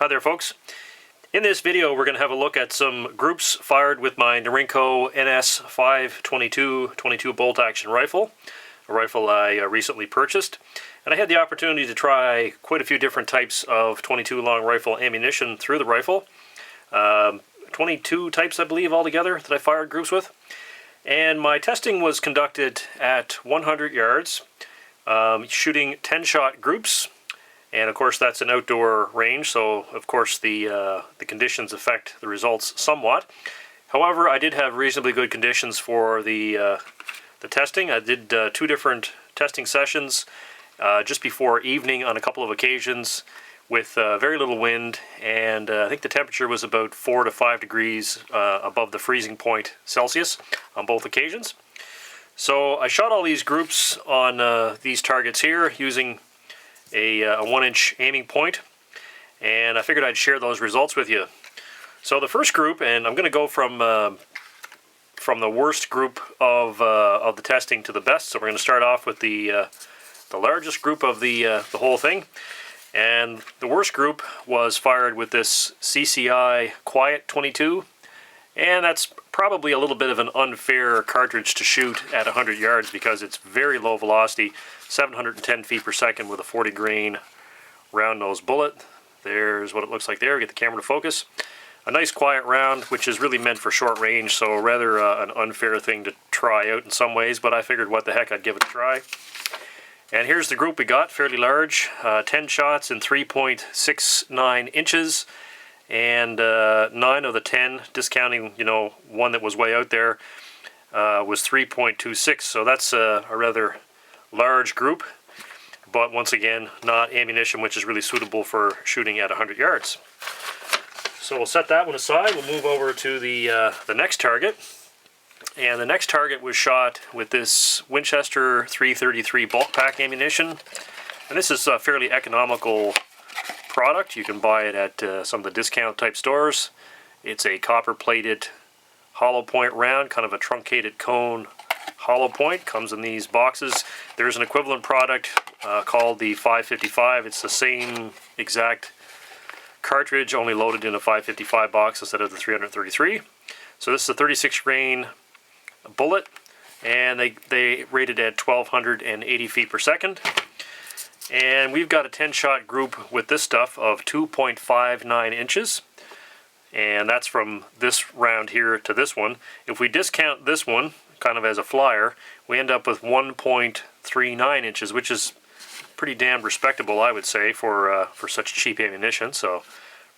Hi there folks. In this video we're going to have a look at some groups fired with my Norinco NS522 22 bolt action rifle, a rifle I recently purchased. And I had the opportunity to try quite a few different types of 22 long rifle ammunition through the rifle. 22 types I believe altogether that I fired groups with. And my testing was conducted at 100 yards, shooting 10-shot groups. And of course that's an outdoor range, so of course the conditions affect the results somewhat. However, I did have reasonably good conditions for the testing. I did 2 different testing sessions just before evening on a couple of occasions with very little wind, and I think the temperature was about 4 to 5 degrees above the freezing point Celsius on both occasions. So I shot all these groups on these targets here using a 1-inch aiming point, and I figured I'd share those results with you. So the first group, and I'm going to go from the worst group of the testing to the best. So we're going to start off with the largest group of the whole thing, and the worst group was fired with this CCI Quiet 22, and that's probably a little bit of an unfair cartridge to shoot at 100 yards because it's very low velocity, 710 feet per second with a 40 grain round nose bullet. There's what it looks like there. Get the camera to focus. A nice quiet round, which is really meant for short range, so rather an unfair thing to try out in some ways, but I figured what the heck, I'd give it a try. And here's the group we got, fairly large, 10 shots in 3.69 inches, and 9 of the 10, discounting, one that was way out there, was 3.26, so that's a rather large group, but once again, not ammunition which is really suitable for shooting at 100 yards. So we'll set that one aside. We'll move over to the next target. And the next target was shot with this Winchester 333 bulk pack ammunition. And this is a fairly economical product. You can buy it at some of the discount type stores. It's a copper plated hollow point round, kind of a truncated cone hollow point. Comes in these boxes. There's an equivalent product called the 555. It's the same exact cartridge, only loaded in a 555 box instead of the 333. So this is a 36 grain bullet, and they rated at 1280 feet per second. And we've got a 10-shot group with this stuff of 2.59 inches, and that's from this round here to this one. If we discount this one kind of as a flyer, we end up with 1.39 inches, which is pretty damn respectable, I would say, for such cheap ammunition. So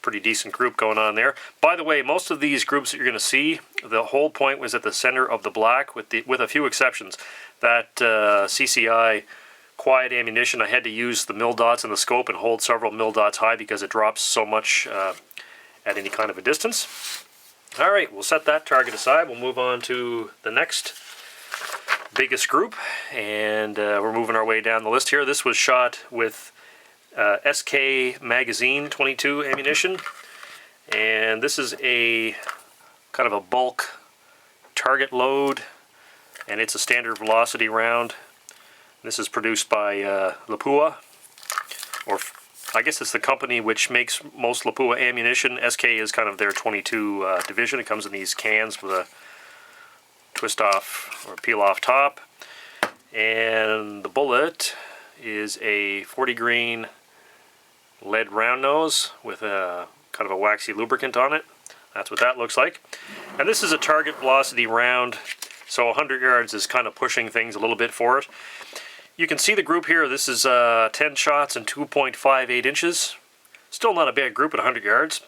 pretty decent group going on there. By the way, most of these groups that you're going to see, the whole point was at the center of the black, with a few exceptions. That CCI Quiet ammunition, I had to use the mil dots in the scope and hold several mil dots high because it drops so much at any kind of a distance. Alright, we'll set that target aside. We'll move on to the next biggest group, and we're moving our way down the list here. This was shot with SK magazine 22 ammunition, and this is a kind of a bulk target load, and it's a standard velocity round. This is produced by Lapua, or I guess it's the company which makes most Lapua ammunition. SK is kind of their 22 division. It comes in these cans with a twist off or peel off top, and the bullet is a 40 grain lead round nose with a kind of a waxy lubricant on it. That's what that looks like. And this is a target velocity round, so 100 yards is kind of pushing things a little bit for it. You can see the group here. This is 10 shots and 2.58 inches. Still not a bad group at 100 yards.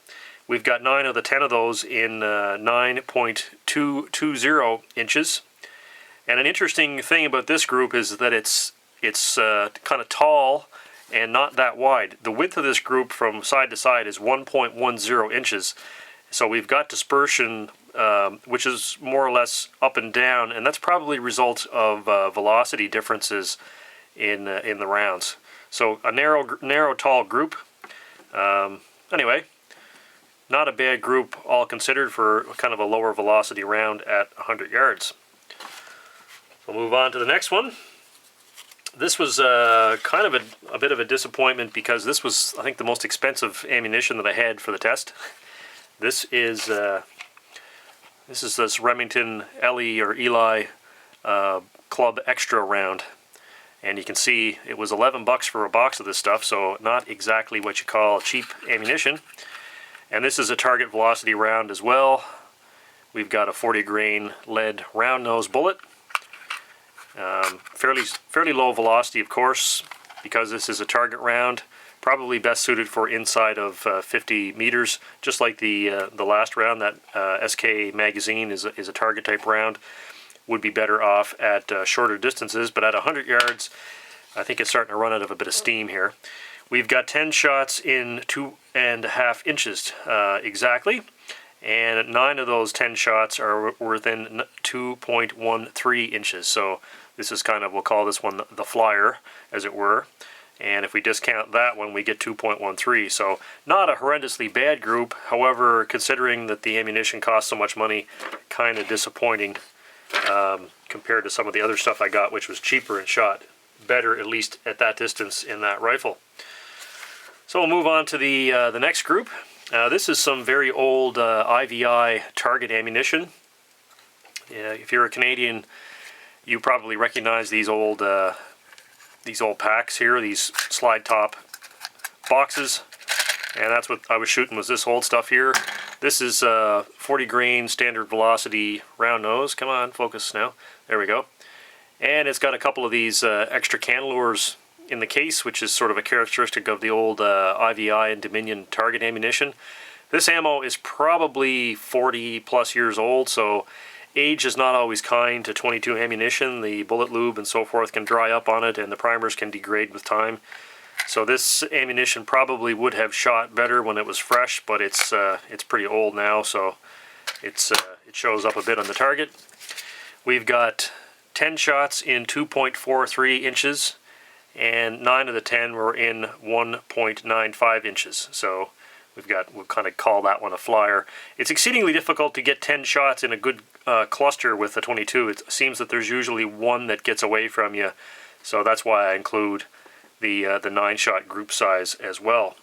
We've got 9 of the 10 of those in 9.220 inches. And an interesting thing about this group is that it's kind of tall and not that wide. The width of this group from side to side is 1.10 inches. So we've got dispersion, which is more or less up and down, and that's probably a result of velocity differences in the rounds. So a narrow, tall group. Anyway, not a bad group all considered for kind of a lower velocity round at 100 yards. We'll move on to the next one. This was kind of a bit of a disappointment because this was, I think, the most expensive ammunition that I had for the test. This is this Remington Eley or Eli Club Extra round. And you can see it was 11 bucks for a box of this stuff, so not exactly what you call cheap ammunition. And this is a target velocity round as well. We've got a 40 grain lead round nose bullet. Fairly low velocity, of course, because this is a target round. Probably best suited for inside of 50 meters, just like the last round. That SK magazine is a target type round. Would be better off at shorter distances, but at 100 yards, I think it's starting to run out of a bit of steam here. We've got 10 shots in 2.5 inches exactly, and 9 of those 10 shots are within 2.13 inches. So this is kind of, we'll call this one the flyer, as it were. And if we discount that one, we get 2.13. So not a horrendously bad group. However, considering that the ammunition costs so much money, kind of disappointing. Compared to some of the other stuff I got, which was cheaper and shot better, at least at that distance in that rifle. So we'll move on to the next group. This is some very old IVI Target ammunition. If you're a Canadian, you probably recognize these old packs here, these slide top boxes. And that's what I was shooting, was this old stuff here. This is 40 grain standard velocity round nose. Come on, focus now. There we go. And it's got a couple of these extra cantilures in the case, which is sort of a characteristic of the old IVI and Dominion target ammunition. This ammo is probably 40 plus years old, so age is not always kind to .22 ammunition. The bullet lube and so forth can dry up on it, and the primers can degrade with time. So this ammunition probably would have shot better when it was fresh, but it's pretty old now, so it shows up a bit on the target. We've got 10 shots in 2.43 inches, and 9 of the 10 were in 1.95 inches. So we'll kind of call that one a flyer. It's exceedingly difficult to get 10 shots in a good cluster with the .22. It seems that there's usually one that gets away from you, so that's why I include the 9-shot group size as well.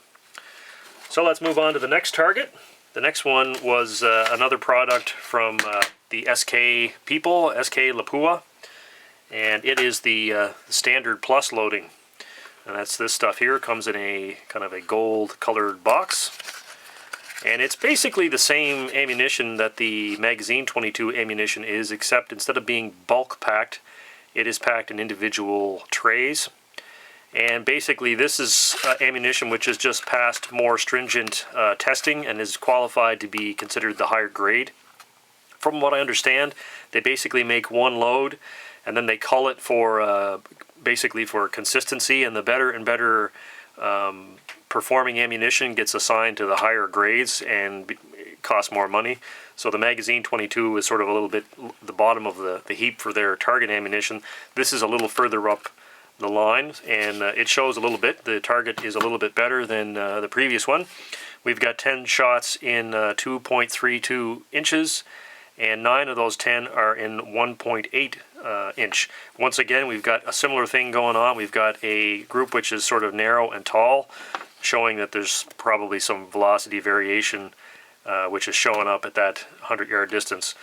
So let's move on to the next target. The next one was another product from the SK people, SK Lapua, and it is the standard plus loading. And that's this stuff here. Comes in a kind of a gold colored box. And it's basically the same ammunition that the magazine .22 ammunition is, except instead of being bulk packed, it is packed in individual trays. And basically this is ammunition which has just passed more stringent testing and is qualified to be considered the higher grade. From what I understand, they basically make one load and then they cull it for basically for consistency, and the better and better performing ammunition gets assigned to the higher grades and costs more money. So the magazine .22 is sort of a little bit the bottom of the heap for their target ammunition. This is a little further up the line, and it shows a little bit. The target is a little bit better than the previous one. We've got 10 shots in 2.32 inches, and 9 of those 10 are in 1.8 inch. Once again, we've got a similar thing going on. We've got a group which is sort of narrow and tall, showing that there's probably some velocity variation which is showing up at that 100-yard distance.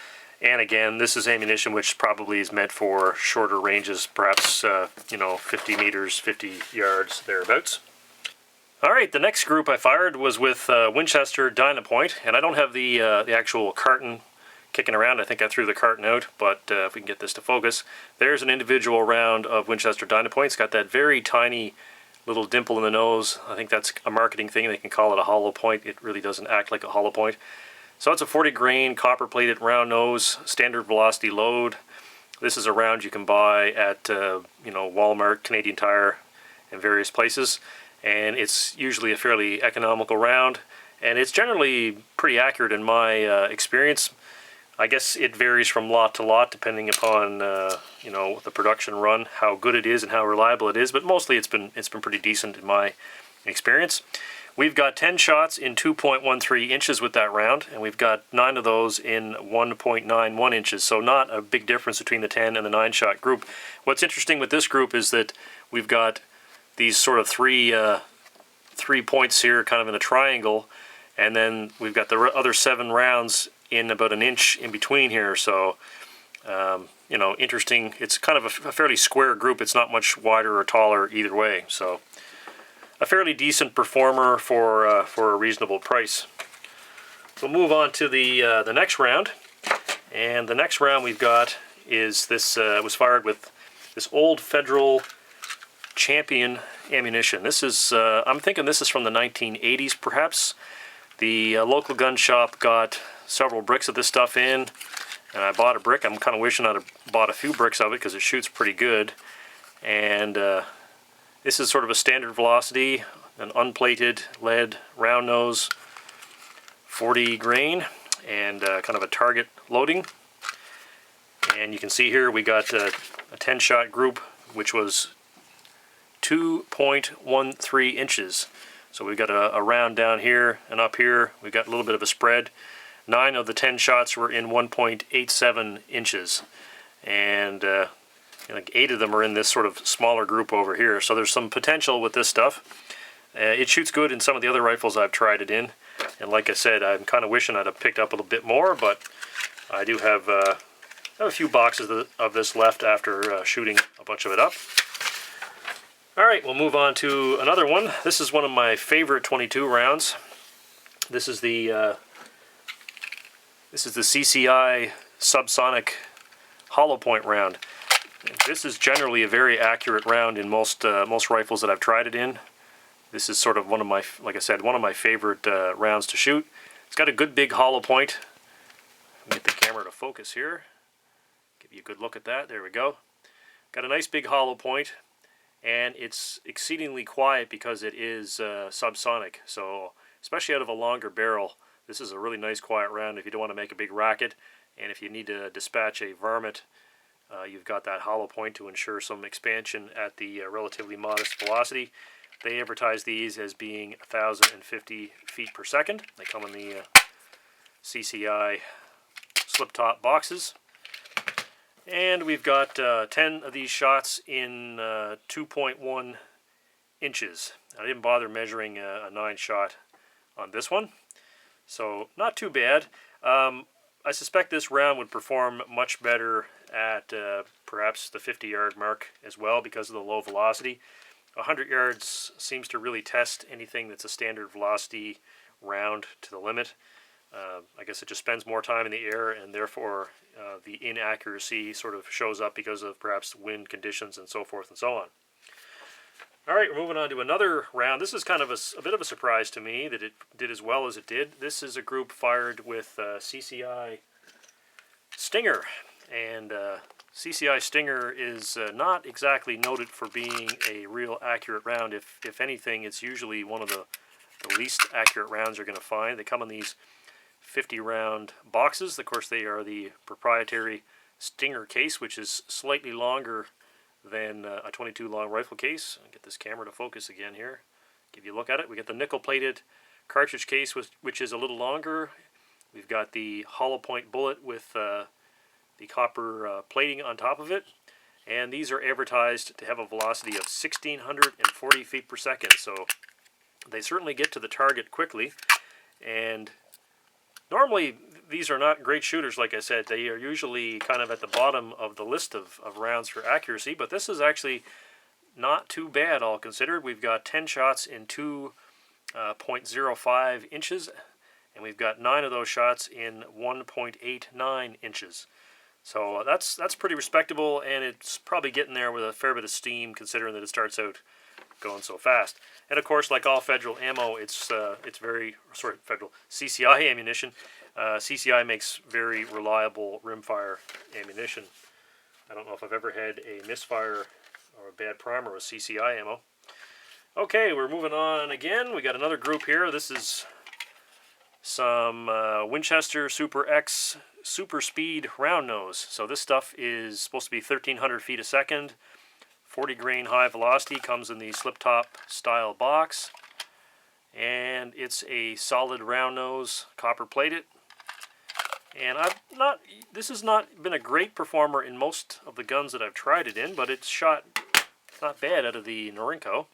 And again, this is ammunition which probably is meant for shorter ranges, perhaps 50 meters, 50 yards, thereabouts. All right, the next group I fired was with Winchester Dynapoint, and I don't have the actual carton kicking around. I think I threw the carton out, but if we can get this to focus, there's an individual round of Winchester Dynapoint. It's got that very tiny little dimple in the nose. I think that's a marketing thing. They can call it a hollow point. It really doesn't act like a hollow point. So it's a 40 grain copper plated round nose, standard velocity load. This is a round you can buy at Walmart, Canadian Tire, and various places, and it's usually a fairly economical round, and it's generally pretty accurate in my experience. I guess it varies from lot to lot depending upon the production run, how good it is and how reliable it is, but mostly it's been pretty decent in my experience. We've got 10 shots in 2.13 inches with that round, and we've got 9 of those in 1.91 inches, so not a big difference between the 10 and the 9-shot group. What's interesting with this group is that we've got these sort of three points here, kind of in a triangle, and then we've got the other 7 rounds in about an inch in between here. So you know, interesting. It's kind of a fairly square group. It's not much wider or taller either way. So a fairly decent performer for a reasonable price. We'll move on to the next round, and the next round we've got is this. Was fired with this old Federal Champion ammunition. This is I'm thinking this is from the 1980s, perhaps. The local gun shop got several bricks of this stuff in, and I bought a brick. I'm kind of wishing I'd have bought a few bricks of it because it shoots pretty good. And this is sort of a standard velocity, an unplated lead round nose, 40 grain, and kind of a target loading. And you can see here we got a 10-shot group, which was 2.13 inches. So we've got a round down here, and up here we've got a little bit of a spread. 9 of the 10 shots were in 1.87 inches, and like 8 of them are in this sort of smaller group over here. So there's some potential with this stuff. It shoots good in some of the other rifles I've tried it in, and like I said, I'm kind of wishing I'd have picked up a little bit more, but I do have a few boxes of this left after shooting a bunch of it up. Alright, we'll move on to another one. This is one of my favorite 22 rounds. This is the CCI Sub Sonic hollow point round. This is generally a very accurate round in most rifles that I've tried it in. This is sort of one of my, like I said, one of my favorite rounds to shoot. It's got a good big hollow point. Get the camera to focus here. Give you a good look at that. There we go. Got a nice big hollow point, and it's exceedingly quiet because it is subsonic. So especially out of a longer barrel, this is a really nice quiet round if you don't want to make a big racket, and if you need to dispatch a varmint, you've got that hollow point to ensure some expansion at the relatively modest velocity. They advertise these as being 1,050 feet per second. They come in the CCI slip top boxes. And we've got 10 of these shots in 2.1 inches. I didn't bother measuring a 9-shot on this one, so not too bad. I suspect this round would perform much better at perhaps the 50-yard mark as well because of the low velocity. 100 yards seems to really test anything that's a standard velocity round to the limit. I guess it just spends more time in the air, and therefore the inaccuracy sort of shows up because of perhaps wind conditions and so forth and so on. Alright, we're moving on to another round. This is kind of a bit of a surprise to me that it did as well as it did. This is a group fired with CCI Stinger, and CCI Stinger is not exactly noted for being a real accurate round. If anything, it's usually one of the least accurate rounds you're going to find. They come in these 50-round boxes. Of course, they are the proprietary Stinger case, which is slightly longer than a 22 long rifle case. I'll get this camera to focus again here. Give you a look at it. We get the nickel-plated cartridge case, which is a little longer. We've got the hollow point bullet with the copper plating on top of it. And these are advertised to have a velocity of 1,640 feet per second. So they certainly get to the target quickly. And normally, these are not great shooters, like I said. They are usually kind of at the bottom of the list of rounds for accuracy, but this is actually not too bad, all considered. We've got 10 shots in 2.05 inches, and we've got 9 of those shots in 1.89 inches. So that's pretty respectable, and it's probably getting there with a fair bit of steam, considering that it starts out going so fast. And of course, like all Federal ammo, it's very, sorry, Federal CCI ammunition. CCI makes very reliable rimfire ammunition. I don't know if I've ever had a misfire or a bad primer with CCI ammo. Okay, we're moving on again. We got another group here. This is some Winchester SuperSpeed round nose. So this stuff is supposed to be 1,300 feet a second. 40 grain high velocity, comes in the slip top style box, and it's a solid round nose, copper plated. And this has not been a great performer in most of the guns that I've tried it in, but it's shot not bad out of the Norinco.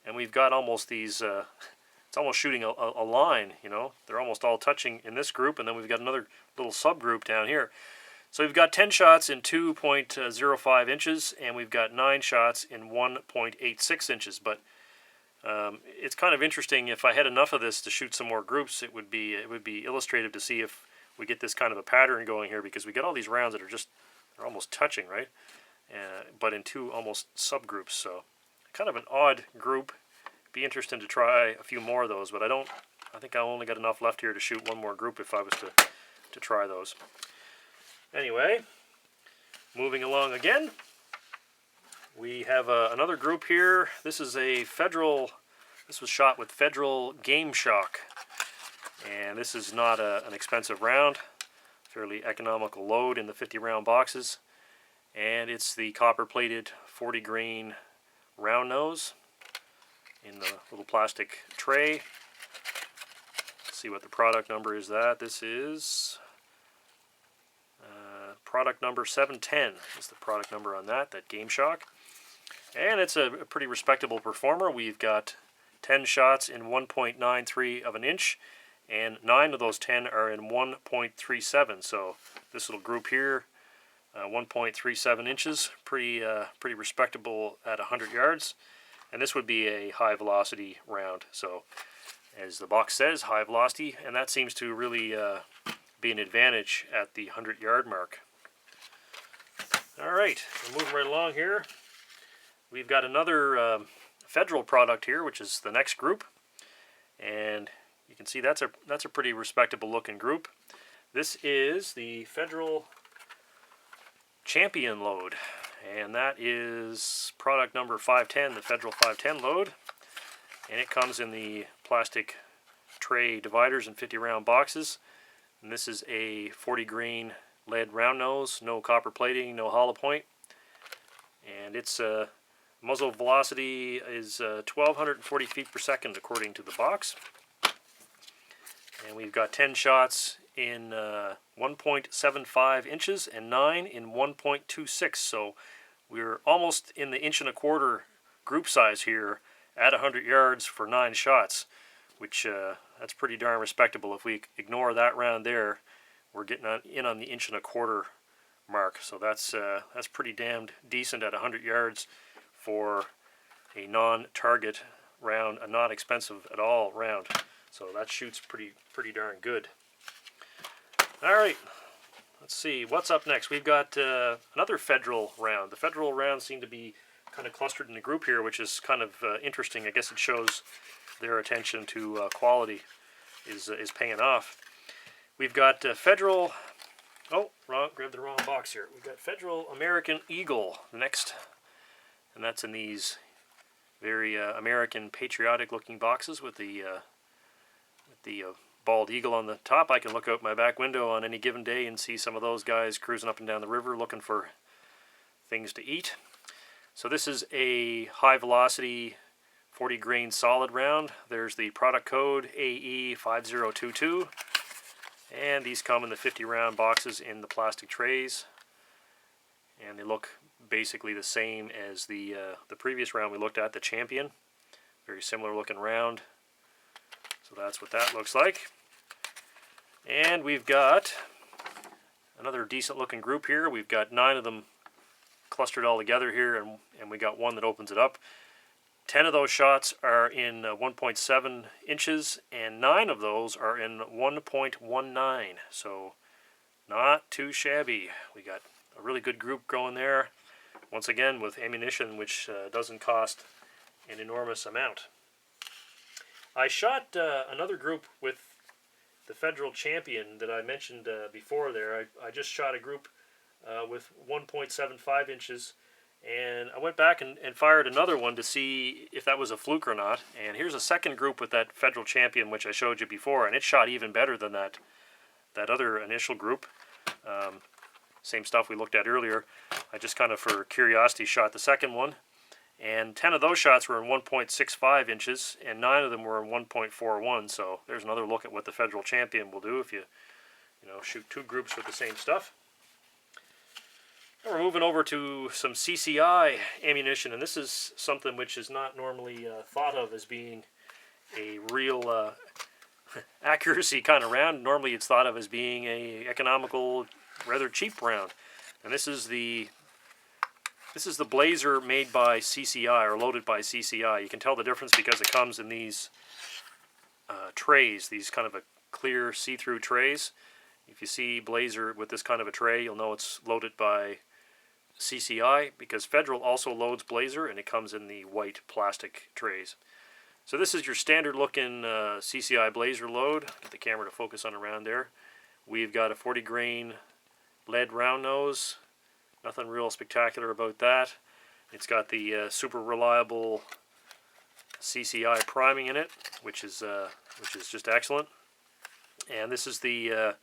And we've got almost these, it's almost shooting a line, you know. They're almost all touching in this group, and then we've got another little subgroup down here. So we've got 10 shots in 2.05 inches, and we've got 9 shots in 1.86 inches. But it's kind of interesting. If I had enough of this to shoot some more groups, it would be illustrative to see if we get this kind of a pattern going here, because we get all these rounds that are just, they're almost touching, right? But in 2 almost subgroups. So kind of an odd group. Be interesting to try a few more of those, but I think I only got enough left here to shoot one more group if I was to try those. Anyway, moving along again, we have another group here. This is this was shot with Federal Game-Shok, and this is not an expensive round, fairly economical load in the 50 round boxes, and it's the copper-plated 40 grain round nose in the little plastic tray. Let's see what the product number is. This is product number 710 is the product number on that Game-Shok. And it's a pretty respectable performer. We've got 10 shots in 1.93 of an inch, and 9 of those 10 are in 1.37. So this little group here, 1.37 inches, pretty respectable at 100 yards. And this would be a high velocity round. So as the box says, high velocity, and that seems to really be an advantage at the 100-yard mark. All right, we're moving right along here. We've got another Federal product here, which is the next group, and you can see that's a pretty respectable looking group. This is the Federal Champion load, and that is product number 510, the Federal 510 load, and it comes in the plastic tray dividers and 50 round boxes. And this is a 40 grain lead round nose, no copper plating, no hollow point, and its muzzle velocity is 1,240 feet per second according to the box. And we've got 10 shots in 1.75 inches and 9 in 1.26. So we're almost in the 1.25 inch group size here at 100 yards for 9 shots, which that's pretty darn respectable. If we ignore that round there, we're getting in on the 1.25 inch mark. So that's pretty damned decent at 100 yards for a non-target round, a not expensive at all round. So that shoots pretty darn good. All right, let's see what's up next. We've got another Federal round. The Federal rounds seem to be kind of clustered in the group here, which is kind of interesting. I guess it shows their attention to quality is paying off. We've got Federal. Oh, grabbed the wrong box here. We've got Federal American Eagle next, and that's in these very American patriotic-looking boxes with the bald eagle on the top. I can look out my back window on any given day and see some of those guys cruising up and down the river looking for things to eat. So this is a high-velocity 40 grain solid round. There's the product code AE5022. And these come in the 50 round boxes in the plastic trays, and they look basically the same as the previous round we looked at, the Champion. Very similar looking round. So that's what that looks like. And we've got another decent looking group here. We've got 9 of them clustered all together here, and we got one that opens it up. 10 of those shots are in 1.7 inches, and 9 of those are in 1.19, so not too shabby. We got a really good group going there, once again with ammunition which doesn't cost an enormous amount. I shot another group with the Federal Champion that I mentioned before there. I just shot a group with 1.75 inches, and I went back and fired another one to see if that was a fluke or not. And here's a second group with that Federal Champion, which I showed you before, and it shot even better than that other initial group. Same stuff we looked at earlier. I just kind of, for curiosity, shot the second one. And 10 of those shots were in 1.65 inches, and 9 of them were in 1.41. So there's another look at what the Federal Champion will do if you shoot 2 groups with the same stuff. We're moving over to some CCI ammunition, and this is something which is not normally thought of as being a real accuracy kind of round. Normally it's thought of as being a economical, rather cheap round. And this is the Blazer made by CCI, or loaded by CCI. You can tell the difference because it comes in these trays, these kind of a clear see-through trays. If you see Blazer with this kind of a tray, you'll know it's loaded by CCI, because Federal also loads Blazer, and it comes in the white plastic trays. So this is your standard looking CCI Blazer load. Get the camera to focus on around there. We've got a 40 grain lead round nose. Nothing real spectacular about that. It's got the super reliable CCI priming in it, which is just excellent. And this is the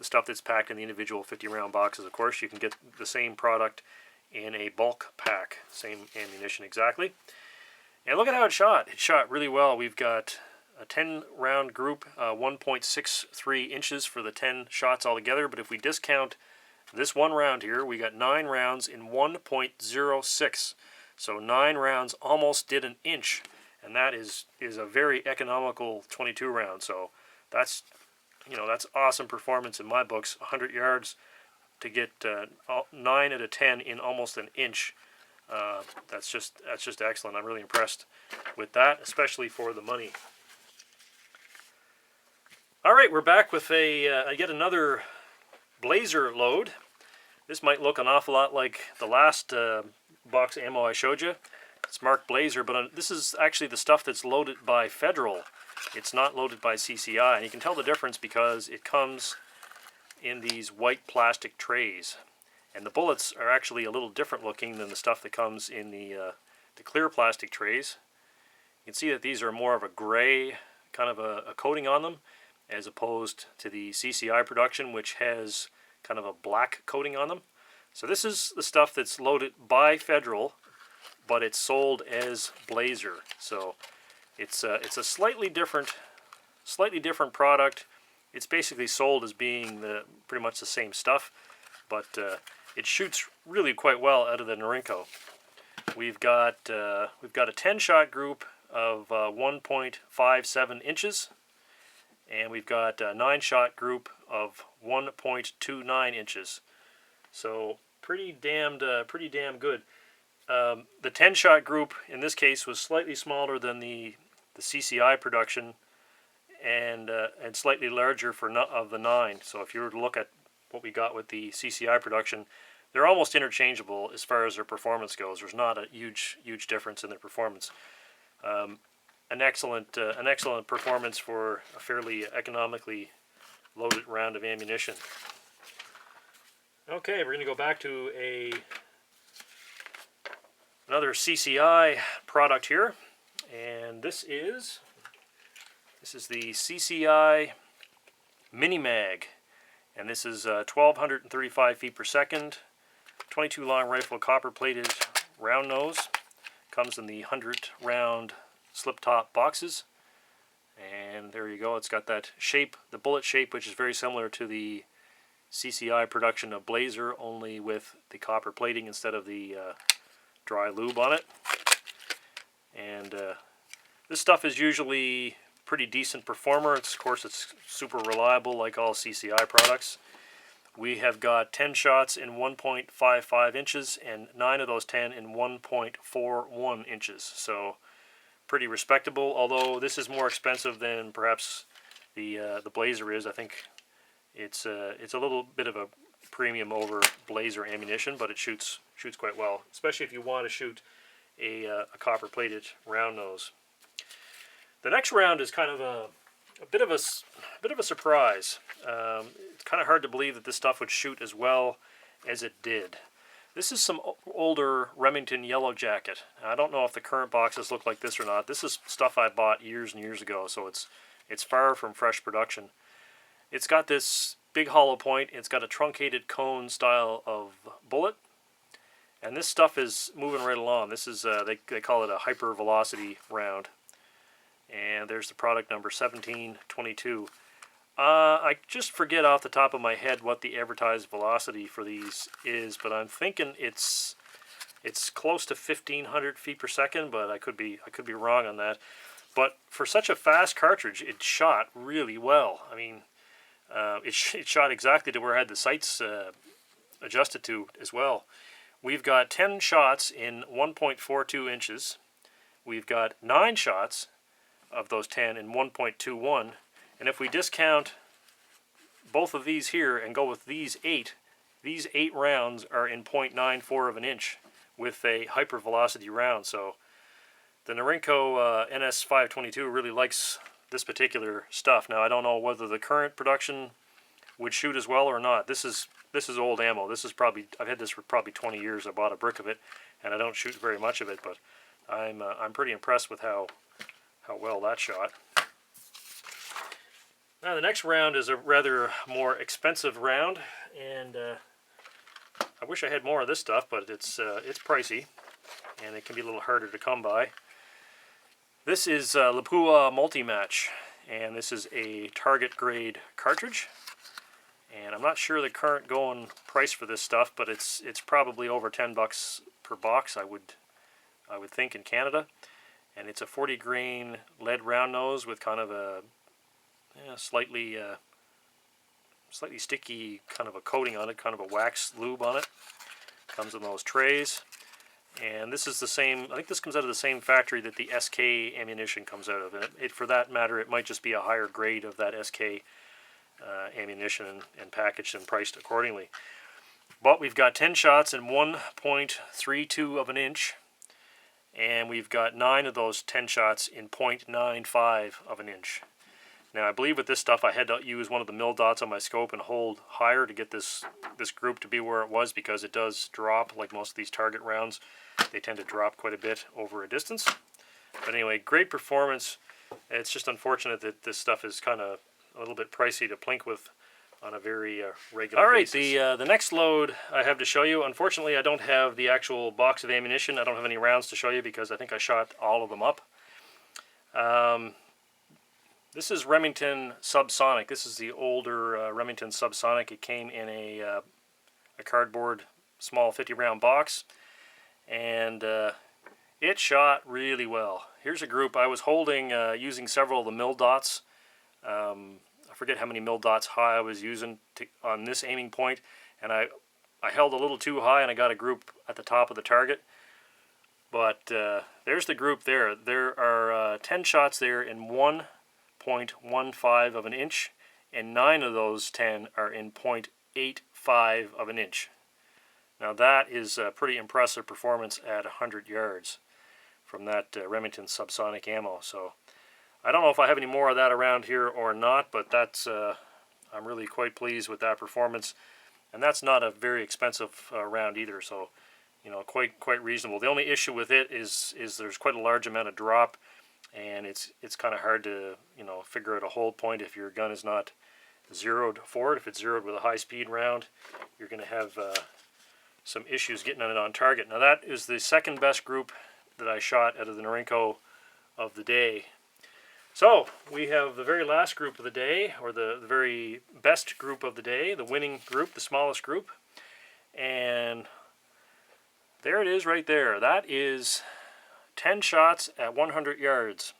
stuff that's packed in the individual 50-round boxes. Of course, you can get the same product in a bulk pack, same ammunition exactly. And look at how it shot. It shot really well. We've got a 10-round group, 1.63 inches for the 10 shots altogether. But if we discount this one round here, we got 9 rounds in 1.06. So 9 rounds almost did an inch, and that is a very economical 22 round. So that's awesome performance in my books. 100 yards to get 9 out of 10 in almost an inch. That's just excellent. I'm really impressed with that, especially for the money. All right, we're back with yet another Blazer load. This might look an awful lot like the last box ammo I showed you. It's marked Blazer, but this is actually the stuff that's loaded by Federal. It's not loaded by CCI, and you can tell the difference because it comes in these white plastic trays. And the bullets are actually a little different looking than the stuff that comes in the clear plastic trays. You can see that these are more of a gray kind of a coating on them, as opposed to the CCI production, which has kind of a black coating on them. So this is the stuff that's loaded by Federal, but it's sold as Blazer. So it's a slightly different product. It's basically sold as being pretty much the same stuff, but it shoots really quite well out of the Norinco. We've got a 10-shot group of 1.57 inches, and we've got a 9-shot group of 1.29 inches. So pretty damn good. The 10-shot group in this case was slightly smaller than the CCI production, and slightly larger of the 9. So if you were to look at what we got with the CCI production, they're almost interchangeable as far as their performance goes. There's not a huge difference in their performance. An excellent performance for a fairly economically loaded round of ammunition. Okay, we're going to go back to another CCI product here, and this is the CCI Mini-Mag, and this is 1,235 feet per second, 22 long rifle, copper-plated round nose. Comes in the 100-round slip-top boxes, and there you go. It's got that shape, the bullet shape, which is very similar to the CCI production of Blazer, only with the copper plating instead of the dry lube on it. And this stuff is usually pretty decent performer. Of course, it's super reliable like all CCI products. We have got 10 shots in 1.55 inches and 9 of those 10 in 1.41 inches. So pretty respectable, although this is more expensive than perhaps the Blazer is. I think it's a little bit of a premium over Blazer ammunition, but it shoots quite well, especially if you want to shoot a copper-plated round nose. The next round is kind of a bit of a surprise. It's kind of hard to believe that this stuff would shoot as well as it did. This is some older Remington Yellowjacket. I don't know if the current boxes look like this or not. This is stuff I bought years and years ago, so it's far from fresh production. It's got this big hollow point. It's got a truncated cone style of bullet, and this stuff is moving right along. This is they call it a hyper velocity round. And there's the product number 1722. I just forget off the top of my head what the advertised velocity for these is, but I'm thinking it's close to 1,500 feet per second, but I could be wrong on that. But for such a fast cartridge, it shot really well. I mean, it shot exactly to where I had the sights adjusted to as well. We've got 10 shots in 1.42 inches. We've got 9 shots of those 10 in 1.21. And if we discount both of these here and go with these 8 rounds are in 0.94 of an inch with a hypervelocity round. So the Norinco NS522 really likes this particular stuff. Now I don't know whether the current production would shoot as well or not. This is old ammo. This is probably, I've had this for probably 20 years. I bought a brick of it, and I don't shoot very much of it, but I'm pretty impressed with how well that shot. Now the next round is a rather more expensive round, and I wish I had more of this stuff, but it's pricey, and it can be a little harder to come by. This is Lapua Multimatch, and this is a Target grade cartridge. And I'm not sure the current going price for this stuff, but it's probably over $10 per box, I would think, in Canada. And it's a 40 grain lead round nose with kind of a slightly sticky kind of a coating on it, kind of a wax lube on it. Comes in those trays. And this is the same, I think this comes out of the same factory that the SK ammunition comes out of. And for that matter, it might just be a higher grade of that SK ammunition and packaged and priced accordingly. But we've got 10 shots in 1.32 of an inch, and we've got 9 of those 10 shots in 0.95 of an inch. Now I believe with this stuff I had to use one of the mil dots on my scope and hold higher to get this group to be where it was, because it does drop like most of these Target rounds. They tend to drop quite a bit over a distance. But anyway, great performance. It's just unfortunate that this stuff is kind of a little bit pricey to plink with on a very regular basis. The next load I have to show you. Unfortunately, I don't have the actual box of ammunition. I don't have any rounds to show you because I think I shot all of them up. This is Remington Subsonic. This is the older Remington Subsonic. It came in a cardboard small 50 round box, and it shot really well. Here's a group I was holding using several of the mil dots. I forget how many mil dots high I was using on this aiming point, and I held a little too high and I got a group at the top of the target. But there's the group there. There are 10 shots there in 1.15 of an inch, and 9 of those 10 are in 0.85 of an inch. Now that is a pretty impressive performance at 100 yards from that Remington Subsonic ammo. So I don't know if I have any more of that around here or not, but that's I'm really quite pleased with that performance. And that's not a very expensive round either, so you know, quite reasonable. The only issue with it is there's quite a large amount of drop, and it's kind of hard to, you know, figure out a hold point if your gun is not zeroed forward. If it's zeroed with a high-speed round, you're going to have some issues getting on it on target. Now that is the second best group that I shot out of the Norinco of the day. So we have the very last group of the day, or the very best group of the day, the winning group, the smallest group, and there it is right there. That is 10 shots at 100 yards,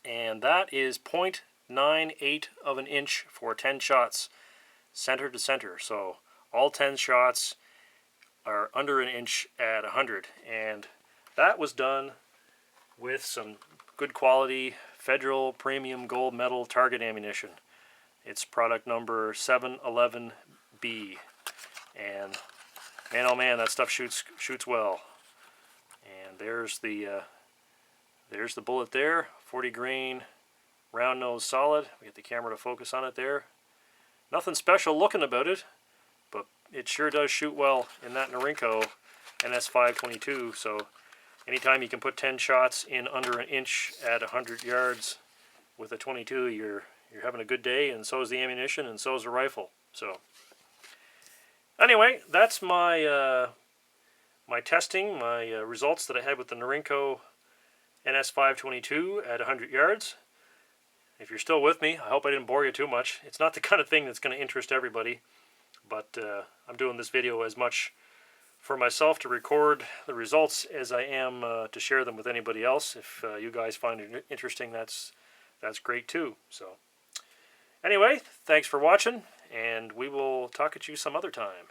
and that is 0.98 of an inch for 10 shots, center to center. So all 10 shots are under an inch at 100, and that was done with some good quality Federal Premium Gold Medal Target ammunition. It's product number 711B, and man, oh man, that stuff shoots well. And there's the bullet there, 40 grain, round nose solid. We get the camera to focus on it there. Nothing special looking about it, but it sure does shoot well in that Norinco NS522. So anytime you can put 10 shots in under an inch at 100 yards with a 22, you're having a good day, and so is the ammunition, and so is the rifle. So anyway, that's my my testing, my results that I had with the Norinco NS522 at 100 yards. If you're still with me, I hope I didn't bore you too much. It's not the kind of thing that's going to interest everybody, but I'm doing this video as much for myself to record the results as I am to share them with anybody else. If you guys find it interesting, that's great too. So anyway, thanks for watching, and we will talk at you some other time.